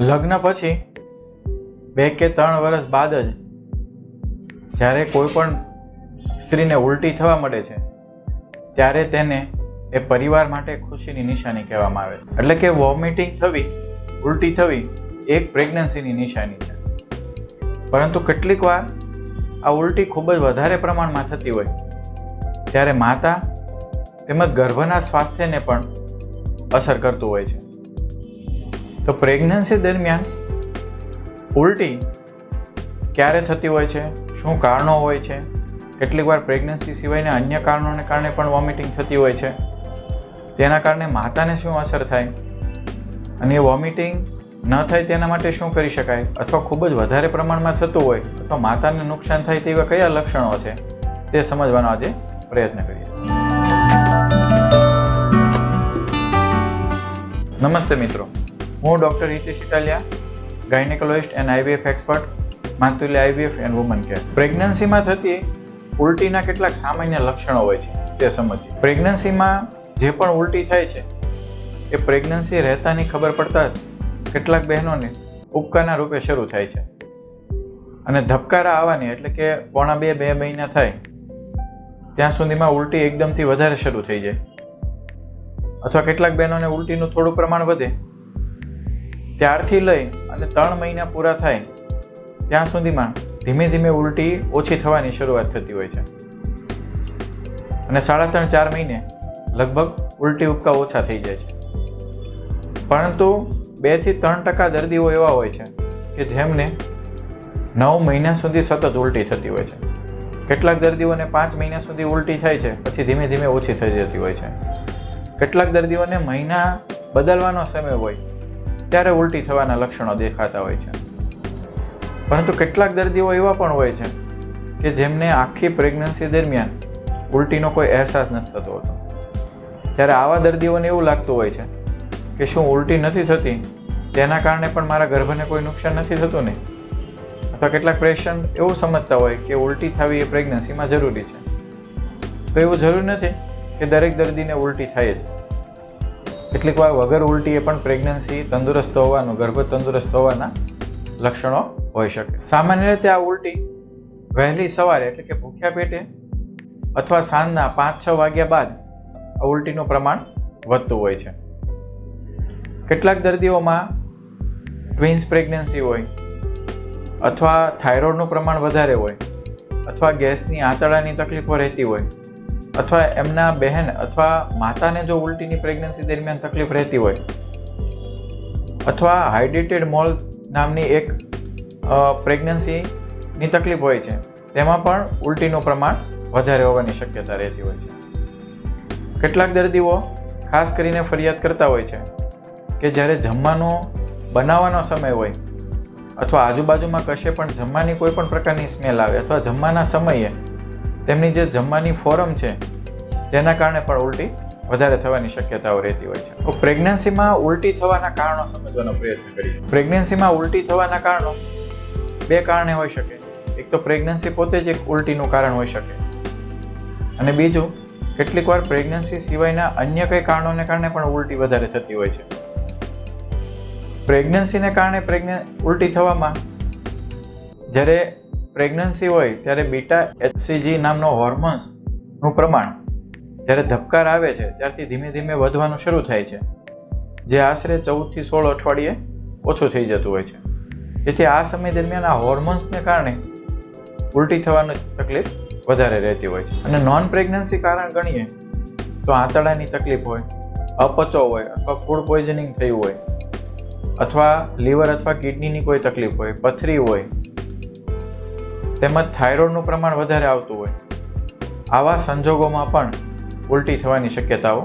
લગ્ન પછી 2 કે 3 વર્ષ બાદ જ જ્યારે કોઈ પણ સ્ત્રીને ઉલટી થવા મળે છે ત્યારે તેને એ પરિવાર માટે ખુશીની નિશાની કહેવામાં આવે છે. એટલે કે વોમિટિંગ થવી, ઉલટી થવી એક પ્રેગ્નન્સીની નિશાની છે. પરંતુ કેટલીક વાર આ ઉલટી ખૂબ જ વધારે પ્રમાણમાં થતી હોય ત્યારે માતા તેમજ ગર્ભના સ્વાસ્થ્યને પણ અસર કરતું હોય છે. તો પ્રેગ્નન્સી દરમિયાન ઉલટી ક્યારે થતી હોય છે, શું કારણો હોય છે, કેટલીક વાર પ્રેગ્નન્સી સિવાયના અન્ય કારણોને કારણે પણ વોમિટિંગ થતી હોય છે, તેના કારણે માતાને શું અસર થાય અને એ વોમિટિંગ ન થાય તેના માટે શું કરી શકાય, અથવા ખૂબ જ વધારે પ્રમાણમાં થતું હોય અથવા માતાને નુકસાન થાય તેવા કયા લક્ષણો છે તે સમજવાનો આજે પ્રયત્ન કરીએ. નમસ્તે મિત્રો, હું doctor Hitesh Italia, gynaecologist and IVF expert, Matulya IVF and woman care. પ્રેગ્નન્સીમાં થતી ઉલટીના કેટલાક સામાન્ય લક્ષણો હોય છે તે સમજીએ. પ્રેગ્નન્સીમાં જે પણ ઉલટી થાય છે એ પ્રેગ્નન્સી રહેતાની ખબર પડતા જ કેટલાક બહેનોને ઉબકાના રૂપે શરૂ થાય છે અને ધબકારા આવવાની, એટલે કે 1.5-2 મહિના થાય ત્યાં સુધીમાં ઉલટી એકદમથી વધારે શરૂ થઈ જાય, અથવા કેટલાક બહેનોને ઉલટીનું થોડું પ્રમાણ વધે ત્યારથી લઈ અને 3 મહિના પૂરા થાય ત્યાં સુધીમાં ધીમે ધીમે ઉલટી ઓછી થવાની શરૂઆત થતી હોય છે અને 3.5-4 મહિને લગભગ ઉલટી ઉબકા ઓછા થઈ જાય છે. પરંતુ 2-3% દર્દીઓ એવા હોય છે કે જેમને 9 મહિના સુધી સતત ઉલટી થતી હોય છે. કેટલાક દર્દીઓને 5 મહિના સુધી ઉલટી થાય છે, પછી ધીમે ધીમે ઓછી થઈ જતી હોય છે. કેટલાક દર્દીઓને મહિના બદલવાનો સમય હોય ત્યારે ઉલટી થવાના લક્ષણો દેખાતા હોય છે. પરંતુ કેટલાક દર્દીઓ એવા પણ હોય છે કે જેમને આખી પ્રેગ્નન્સી દરમિયાન ઉલટીનો કોઈ અહેસાસ નથી થતો હોતો. ત્યારે આવા દર્દીઓને એવું લાગતું હોય છે કે શું ઉલટી નથી થતી તેના કારણે પણ મારા ગર્ભને કોઈ નુકસાન નથી થતું ને? અથવા કેટલાક પેશન્ટ એવું સમજતા હોય કે ઉલટી થવી એ પ્રેગ્નન્સીમાં જરૂરી છે. તો એવું જરૂરી નથી કે દરેક દર્દીને ઉલટી થાય જ. કેટલીક વાર વગર ઉલટીએ પણ પ્રેગ્નન્સી તંદુરસ્ત હોવાનું, ગર્ભ તંદુરસ્ત હોવાના લક્ષણો હોઈ શકે. સામાન્ય રીતે આ ઉલટી વહેલી સવારે, એટલે કે ભૂખ્યા પેટે અથવા સાંજના 5-6 વાગ્યા બાદ આ ઉલટીનું પ્રમાણ વધતું હોય છે. કેટલાક દર્દીઓમાં ટ્વિન્સ પ્રેગ્નન્સી હોય, અથવા થાઇરોઇડનું પ્રમાણ વધારે હોય, અથવા ગેસની આંતરડાની તકલીફો રહેતી હોય, અથવા એમના બહેન અથવા માતાને જો ઉલટીની પ્રેગ્નન્સી દરમિયાન તકલીફ રહેતી હોય, અથવા હાઇડ્રેટેડ મોલ નામની એક પ્રેગ્નન્સીની તકલીફ હોય છે, તેમાં પણ ઉલટીનું પ્રમાણ વધારે હોવાની શક્યતા રહેતી હોય છે. કેટલાક દર્દીઓ ખાસ કરીને ફરિયાદ કરતા હોય છે કે જ્યારે જમવાનો બનાવવાનો સમય હોય અથવા આજુબાજુમાં કશે પણ જમવાની કોઈ પણ પ્રકારની સ્મેલ આવે, અથવા જમવાના સમયે તેમની જે જમવાની ફોરમ છે તેના કારણે પણ ઉલટી વધારે થવાની શક્યતાઓ રહેતી હોય છે. તો પ્રેગ્નન્સીમાં ઉલટી થવાના કારણો સમજવાનો પ્રયત્ન કરીએ. પ્રેગ્નન્સીમાં ઉલટી થવાના કારણો 2 કારણે હોઈ શકે. એક તો પ્રેગ્નન્સી પોતે જ એક ઉલટીનું કારણ હોઈ શકે, અને બીજું કેટલીક વાર પ્રેગ્નન્સી સિવાયના અન્ય કંઈ કારણોને કારણે પણ ઉલટી વધારે થતી હોય છે. પ્રેગ્નન્સીને કારણે ઉલટી થવામાં, જ્યારે પ્રેગ્નન્સી હોય ત્યારે બીટા HCG નામનો હોર્મોન્સનું પ્રમાણ જ્યારે ધબકાર આવે છે ત્યારથી ધીમે ધીમે વધવાનું શરૂ થાય છે, જે આશરે 14 થી 16 અઠવાડિયે ઓછું થઈ જતું હોય છે. તેથી આ સમય દરમિયાન આ હોર્મોન્સને કારણે ઉલટી થવાની તકલીફ વધારે રહેતી હોય છે. અને નોન પ્રેગ્નન્સી કારણ ગણીએ તો આંતરડાની તકલીફ હોય, અપચો હોય, અથવા ફૂડ પોઈઝનિંગ થયું હોય, અથવા લીવર અથવા કિડનીની કોઈ તકલીફ હોય, પથરી હોય, તેમજ થાઇરોઇડનું પ્રમાણ વધારે આવતું હોય, આવા સંજોગોમાં પણ ઉલટી થવાની શક્યતાઓ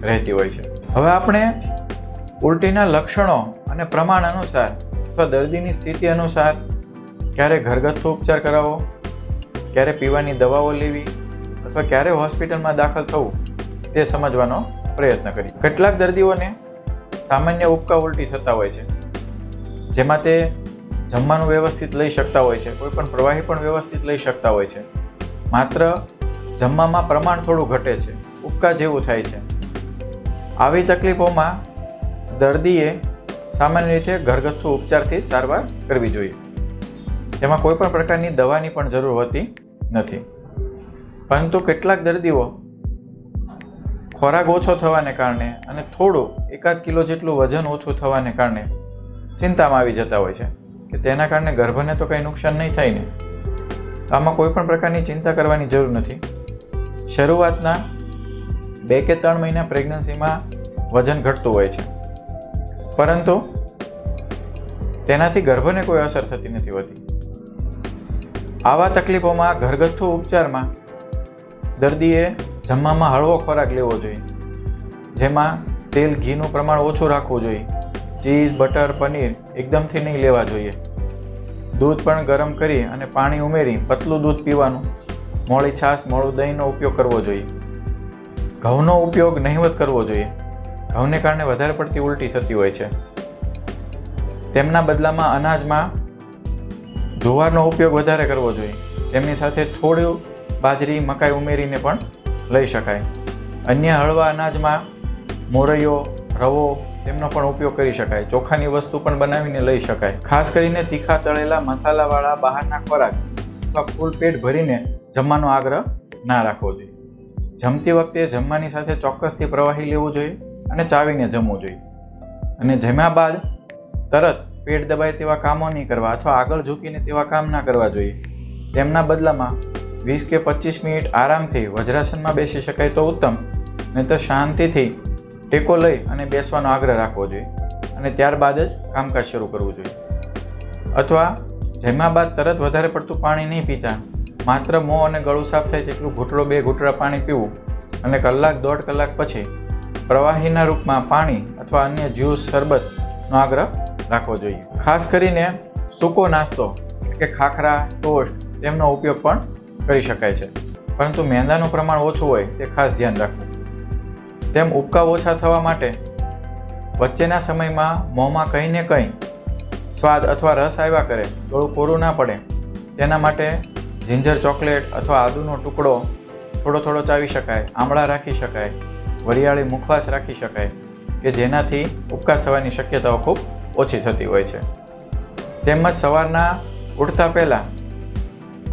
રહેતી હોય છે. હવે આપણે ઉલટીના લક્ષણો અને પ્રમાણ અનુસાર અથવા દર્દીની સ્થિતિ અનુસાર ક્યારે ઘરગથ્થુ ઉપચાર કરાવવો, ક્યારે પીવાની દવાઓ લેવી, અથવા ક્યારે હોસ્પિટલમાં દાખલ થવું તે સમજવાનો પ્રયત્ન કરીએ. કેટલાક દર્દીઓને સામાન્ય ઉબકા ઉલટી થતા હોય છે, જેમાં તે જમવાનું વ્યવસ્થિત લઈ શકતા હોય છે, કોઈ પણ પ્રવાહી પણ વ્યવસ્થિત લઈ શકતા હોય છે, માત્ર જમવામાં પ્રમાણ થોડું ઘટે છે, ઉબકા જેવું થાય છે. આવી તકલીફોમાં દર્દીએ સામાન્ય રીતે ઘરગથ્થુ ઉપચારથી સારવાર કરવી જોઈએ. તેમાં કોઈ પણ પ્રકારની દવાની પણ જરૂર હોતી નથી. પરંતુ કેટલાક દર્દીઓ ખોરાક ઓછો થવાને કારણે અને થોડું 1 કિલો જેટલું વજન ઓછું થવાને કારણે ચિંતામાં આવી જતા હોય છે કે તેના કારણે ગર્ભને તો કંઈ નુકસાન નહીં થાય ને. આમાં કોઈ પણ પ્રકારની ચિંતા કરવાની જરૂર નથી. શરૂઆતના 2 કે 3 મહિના પ્રેગ્નન્સીમાં વજન ઘટતું હોય છે, પરંતુ તેનાથી ગર્ભને કોઈ અસર થતી નથી હોતી. આવા તકલીફોમાં ઘરગથ્થુ ઉપચારમાં દર્દીએ જમવામાં હળવો ખોરાક લેવો જોઈએ, જેમાં તેલ ઘીનું પ્રમાણ ઓછું રાખવું જોઈએ. ચીઝ, બટર, પનીર એકદમથી નહીં લેવા જોઈએ. દૂધ પણ ગરમ કરી અને પાણી ઉમેરી પતલું દૂધ પીવાનું. મોળી છાશ, મોળું દહીંનો ઉપયોગ કરવો જોઈએ. ઘઉંનો ઉપયોગ નહિવત કરવો જોઈએ. ઘઉંને કારણે વધારે પડતી ઉલટી થતી હોય છે. તેમના બદલામાં અનાજમાં જુવારનો ઉપયોગ વધારે કરવો જોઈએ. તેમની સાથે થોડું બાજરી, મકાઈ ઉમેરીને પણ લઈ શકાય. અન્ય હળવા અનાજમાં મોરૈયો, રવો તેમનો પણ ઉપયોગ કરી શકાય. ચોખાની વસ્તુ પણ બનાવીને લઈ શકાય. ખાસ કરીને તીખા તળેલા મસાલાવાળા બહારના ખોરાક અથવા ફૂલ પેટ ભરીને જમવાનો આગ્રહ ના રાખવો જોઈએ. જમતી વખતે જમવાની સાથે ચોક્કસથી પ્રવાહી લેવું જોઈએ અને ચાવીને જમવું જોઈએ. અને જમ્યા બાદ તરત પેટ દબાય તેવા કામો નહીં કરવા અથવા આગળ ઝૂકીને તેવા કામ ના કરવા જોઈએ. તેમના બદલામાં 20 કે 25 મિનિટ આરામથી વજ્રાસનમાં બેસી શકાય તો ઉત્તમ, નહીં તો શાંતિથી ટેકો લઈ અને બેસવાનો આગ્રહ રાખવો જોઈએ અને ત્યારબાદ જ કામકાજ શરૂ કરવું જોઈએ. અથવા જમ્યા બાદ તરત વધારે પડતું પાણી નહીં પીતા. માત્ર મોં અને ગળું સાફ થાય તેટલું ઘૂંટડો 2 ઘૂંટડા પાણી પીવું અને 1-1.5 કલાક પછી પ્રવાહીના રૂપમાં પાણી અથવા અન્ય જ્યુસ, શરબતનો આગ્રહ રાખવો જોઈએ. ખાસ કરીને સૂકો નાસ્તો કે ખાખરા, ટોસ્ટ તેમનો ઉપયોગ પણ કરી શકાય છે, પરંતુ મેંદાનું પ્રમાણ ઓછું હોય તે ખાસ ધ્યાન રાખવું. તેમ ઉબકા ઓછા થવા માટે વચ્ચેના સમયમાં મોંમાં કંઈ ને કંઈ સ્વાદ અથવા રસ આવ્યા કરે, ગળું કોરું ના પડે તેના માટે જિંજર ચોકલેટ અથવા આદુનો ટુકડો થોડો ચાવી શકાય. આમળા રાખી શકાય. વરિયાળી મુખવાસ રાખી શકાય કે જેનાથી ઉબકા થવાની શક્યતાઓ ખૂબ ઓછી થતી હોય છે. તેમજ સવારના ઉઠતા પહેલાં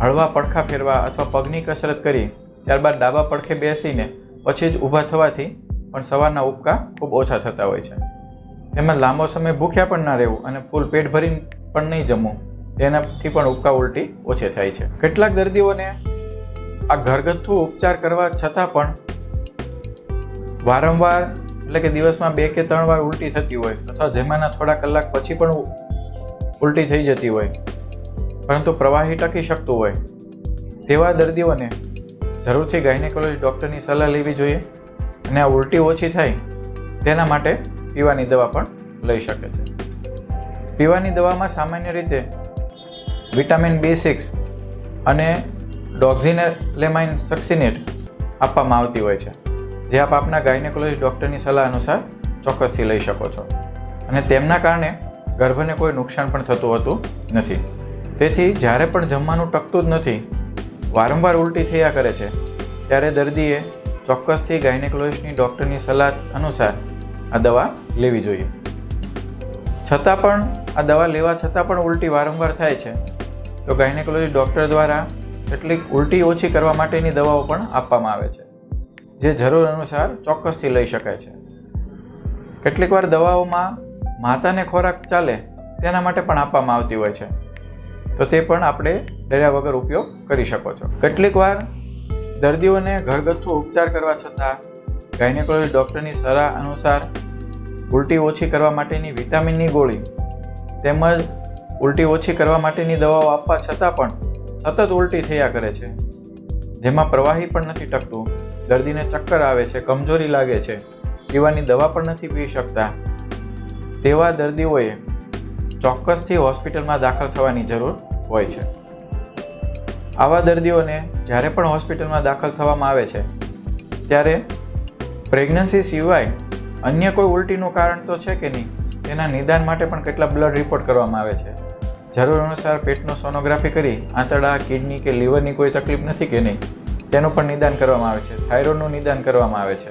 હળવા પડખા ફેરવા અથવા પગની કસરત કરી ત્યારબાદ ડાબા પડખે બેસીને પછી જ ઊભા થવાથી પણ સવારના ઉબકા ખૂબ ઓછા થતા હોય છે. તેમજ લાંબો સમય ભૂખ્યા પણ ના રહેવું અને ફૂલ પેટ ભરીને પણ નહીં જમવું, તેનાથી પણ ઉબકા ઉલટી ઓછી થાય છે. કેટલાક દર્દીઓને આ ઘરગથ્થુ ઉપચાર કરવા છતાં પણ વારંવાર એટલે કે દિવસમાં 2 કે 3 વાર ઉલટી થતી હોય અથવા જમવાના થોડા કલાક પછી પણ ઉલટી થઈ જતી હોય, પરંતુ પ્રવાહી ટકી શકતું હોય, તેવા દર્દીઓને જરૂરથી ગાયનેકોલોજીસ્ટ ડૉક્ટરની સલાહ લેવી જોઈએ અને આ ઉલટી ઓછી થાય તેના માટે પીવાની દવા પણ લઈ શકે છે. પીવાની દવામાં સામાન્ય રીતે વિટામિન B6 અને ડોક્ઝિનેલેમાઇન સક્સિનેટ આપવામાં આવતી હોય છે, જે આપ આપના ગાયનેકોલોજીસ્ટ ડૉક્ટરની સલાહ અનુસાર ચોક્કસથી લઈ શકો છો અને તેમના કારણે ગર્ભને કોઈ નુકસાન પણ થતું હોતું નથી. તેથી જ્યારે પણ જમવાનું ટકતું જ નથી, વારંવાર ઉલટી થયા કરે છે, ત્યારે દર્દીએ ચોક્કસથી ગાયનેકોલોજીસ્ટની ડૉક્ટરની સલાહ અનુસાર આ દવા લેવી જોઈએ. છતાં પણ આ દવા લેવા છતાં પણ ઉલટી વારંવાર થાય છે તો ગાયનેકોલોજીસ્ટ ડૉક્ટર દ્વારા કેટલીક ઉલટી ઓછી કરવા માટેની દવાઓ પણ આપવામાં આવે છે, જે જરૂર અનુસાર ચોક્કસથી લઈ શકાય છે. કેટલીક વાર દવાઓમાં માતાને ખોરાક ચાલે તેના માટે પણ આપવામાં આવતી હોય છે, તો તે પણ આપણે ડર્યા વગર ઉપયોગ કરી શકો છો. કેટલીક વાર દર્દીઓને ઘરગથ્થુ ઉપચાર કરવા છતાં ગાયનેકોલોજીસ્ટ ડૉક્ટરની સલાહ અનુસાર ઉલટી ઓછી કરવા માટેની વિટામિનની ગોળી તેમજ ઉલટી ઓછી કરવા માટેની દવાઓ આપવા છતાં પણ સતત ઉલટી થયા કરે છે, જેમાં પ્રવાહી પણ નથી ટકતું, દર્દીને ચક્કર આવે છે, કમજોરી લાગે છે, પીવાની દવા પણ નથી પી શકતા, તેવા દર્દીઓએ ચોક્કસથી હોસ્પિટલમાં દાખલ થવાની જરૂર હોય છે. આવા દર્દીઓને જ્યારે પણ હોસ્પિટલમાં દાખલ થવામાં આવે છે ત્યારે પ્રેગ્નન્સી સિવાય અન્ય કોઈ ઉલટીનું કારણ તો છે કે નહીં તેના નિદાન માટે પણ કેટલા બ્લડ રિપોર્ટ કરવામાં આવે છે. જરૂર અનુસાર પેટનું સોનોગ્રાફી કરી આંતરડા, કિડની કે લીવરની કોઈ તકલીફ નથી કે નહીં તેનું પણ નિદાન કરવામાં આવે છે. થાઇરોઇડનું નિદાન કરવામાં આવે છે.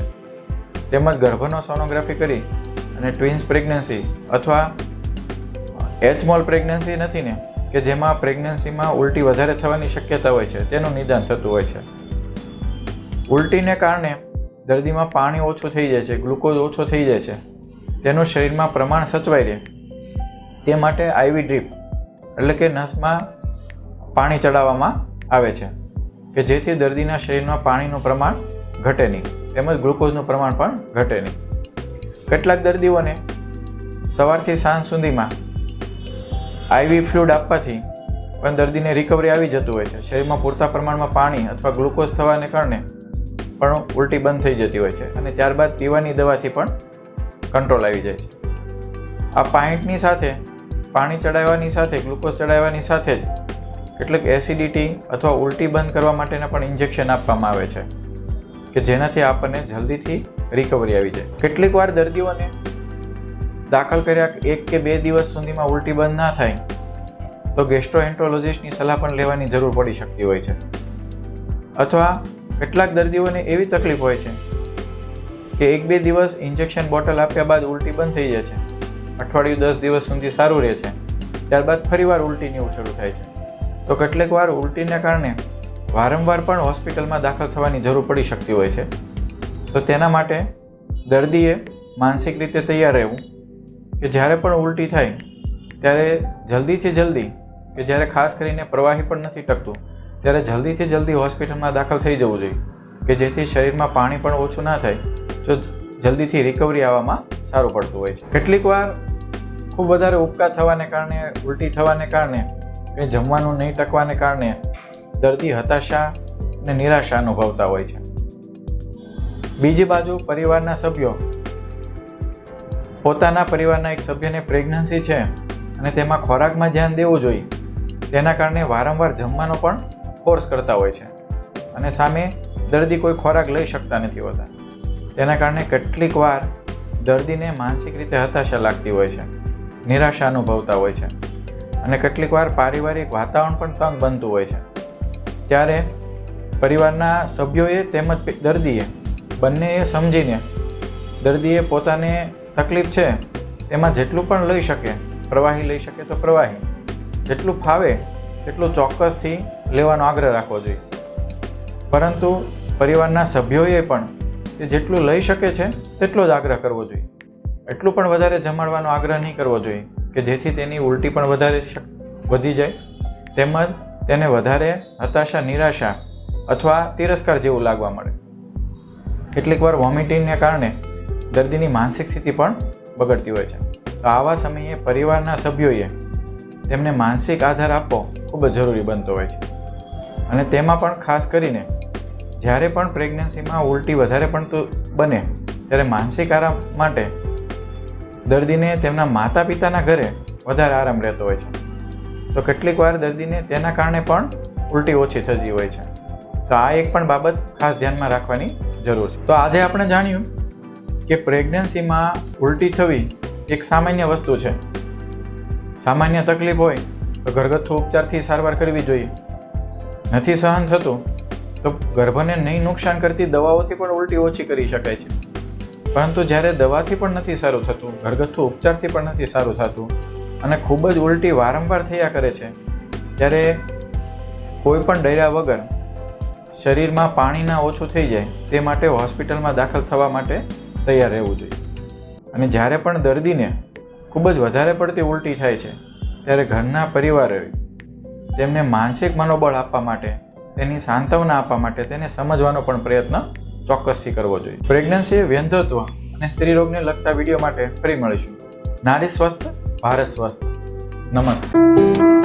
તેમજ ગર્ભનો સોનોગ્રાફી કરી અને ટ્વિન્સ પ્રેગ્નન્સી અથવા એચમોલ પ્રેગ્નન્સી નથી ને કે જેમાં પ્રેગ્નન્સીમાં ઉલટી વધારે થવાની શક્યતા હોય છે, તેનું નિદાન થતું હોય છે. ઉલટીને કારણે દર્દીમાં પાણી ઓછું થઈ જાય છે, ગ્લુકોઝ ઓછો થઈ જાય છે, તેનું શરીરમાં પ્રમાણ સચવાઈ રહે તે માટે આઈવી ડ્રીપ એટલે કે નસમાં પાણી ચડાવવામાં આવે છે કે જેથી દર્દીના શરીરમાં પાણીનું પ્રમાણ ઘટે નહીં તેમજ ગ્લુકોઝનું પ્રમાણ પણ ઘટે નહીં. કેટલાક દર્દીઓને સવારથી સાંજ સુધીમાં આઈવી ફ્લુઇડ આપવાથી પણ દર્દીને રિકવરી આવી જતું હોય છે. શરીરમાં પૂરતા પ્રમાણમાં પાણી અથવા ગ્લુકોઝ થવાને કારણે પણ ઉલટી બંધ થઈ જતી હોય છે અને ત્યારબાદ પીવાની દવાથી પણ કંટ્રોલ આવી જાય છે. આ પાઇન્ટની સાથે પાણી ચડાવવાની સાથે ગ્લુકોઝ ચડાવવાની સાથે જ કેટલીક એસિડિટી અથવા ઉલટી બંધ કરવા માટેના પણ ઇન્જેક્શન આપવામાં આવે છે કે જેનાથી આપણને જલ્દીથી રિકવરી આવી જાય. કેટલીક વાર દર્દીઓને દાખલ કર્યા 1 કે 2 દિવસ સુધીમાં ઉલટી બંધ ના થાય તો ગેસ્ટ્રોએન્ટ્રોલોજિસ્ટની સલાહ પણ લેવાની જરૂર પડી શકતી હોય છે. અથવા કેટલાક દર્દીઓને એવી તકલીફ હોય છે કે 1-2 દિવસ ઇન્જેક્શન બોટલ આપ્યા બાદ ઉલટી બંધ થઈ જાય છે, અઠવાડિયું 10 દિવસ સુધી સારું રહે છે, ત્યારબાદ ફરીવાર ઉલટીની એવું શરૂ થાય છે. તો કેટલીક વાર ઉલટીને કારણે વારંવાર પણ હોસ્પિટલમાં દાખલ થવાની જરૂર પડી શકતી હોય છે. તો તેના માટે દર્દીએ માનસિક રીતે તૈયાર રહેવું કે જ્યારે પણ ઉલટી થાય ત્યારે જલ્દીથી જલ્દી કે જ્યારે ખાસ કરીને પ્રવાહી પણ નથી ટકતું ત્યારે જલ્દીથી જલ્દી હોસ્પિટલમાં દાખલ થઈ જવું જોઈએ કે જેથી શરીરમાં પાણી પણ ઓછું ના થાય તો જલ્દીથી રિકવરી આવવામાં સારું પડતું હોય છે. કેટલીક વાર ખૂબ વધારે ઉબકા થવાને કારણે ઉલટી થવાને કારણે કે જમવાનું નહીં ટકવાને કારણે દર્દી હતાશા અને નિરાશા અનુભવતા હોય છે. બીજી બાજુ પરિવારના સભ્યો પોતાના પરિવારના એક સભ્યને પ્રેગ્નન્સી છે અને તેમાં ખોરાકમાં ધ્યાન દેવું જોઈએ તેના કારણે વારંવાર જમવાનો પણ ફોર્સ કરતા હોય છે અને સામે દર્દી કોઈ ખોરાક લઈ શકતા નથી હોતા. તેના કારણે કેટલીક વાર દર્દીને માનસિક રીતે હતાશા લાગતી હોય છે, નિરાશા અનુભવતા હોય છે અને કેટલીક વાર પારિવારિક વાતાવરણ પણ તંગ બનતું હોય છે. ત્યારે પરિવારના સભ્યોએ તેમજ દર્દીએ બંનેએ સમજીને દર્દીએ પોતાને તકલીફ છે તેમાં જેટલું પણ લઈ શકે, પ્રવાહી લઈ શકે તો પ્રવાહી, જેટલું ફાવે તેટલું ચોક્કસથી લેવાનો આગ્રહ રાખવો જોઈએ. પરંતુ પરિવારના સભ્યોએ પણ તે જેટલું લઈ શકે છે તેટલો જ આગ્રહ કરવો જોઈએ. એટલું પણ વધારે જમાડવાનો આગ્રહ નહીં કરવો જોઈએ કે જેથી તેની ઉલટી પણ વધારે વધી જાય તેમજ તેને વધારે હતાશા, નિરાશા અથવા તિરસ્કાર જેવું લાગવા મળે. કેટલીક વાર વોમિટિંગને કારણે દર્દીની માનસિક સ્થિતિ પણ બગડતી હોય છે. તો આવા સમયે પરિવારના સભ્યોએ તેમને માનસિક આધાર આપવો ખૂબ જ જરૂરી બનતો હોય છે. અને તેમાં પણ ખાસ કરીને જ્યારે પણ પ્રેગ્નન્સીમાં ઉલટી વધારે પડતું બને ત્યારે માનસિક આરામ માટે દર્દીને તેમના માતા પિતાના ઘરે વધારે આરામ રહેતો હોય છે. તો કેટલીક વાર દર્દીને તેના કારણે પણ ઉલટી ઓછી થતી હોય છે. તો આ એક પણ બાબત ખાસ ધ્યાનમાં રાખવાની જરૂર છે. તો આજે આપણે જાણ્યું કે પ્રેગ્નન્સીમાં ઉલટી થવી એક સામાન્ય વસ્તુ છે. સામાન્ય તકલીફ હોય તો ઘરગથ્થુ ઉપચારથી સારવાર કરવી જોઈએ. નથી સહન થતું તો ગર્ભને નહીં નુકસાન કરતી દવાઓથી પણ ઉલટી ઓછી કરી શકાય છે. પરંતુ જ્યારે દવાથી પણ નથી સારું થતું, ઘરગથ્થુ ઉપચારથી પણ નથી સારું થતું અને ખૂબ જ ઉલટી વારંવાર થયા કરે છે ત્યારે કોઈ પણ ડર્યા વગર શરીરમાં પાણી ના ઓછું થઈ જાય તે માટે હોસ્પિટલમાં દાખલ થવા માટે તૈયાર રહેવું જોઈએ. અને જ્યારે પણ દર્દીને ખૂબ જ વધારે પડતી ઉલટી થાય છે ત્યારે ઘરના પરિવારોએ તેમને માનસિક મનોબળ આપવા માટે, તેની સાંત્વના આપવા માટે તેને સમજવાનો પણ પ્રયત્ન ચોક્કસથી કરવો જોઈએ. પ્રેગ્નન્સી, વ્યંધત્વ અને સ્ત્રી રોગને લગતા વિડીયો માટે ફરી મળીશું. નારી સ્વસ્થ, ભારત સ્વસ્થ. નમસ્તે.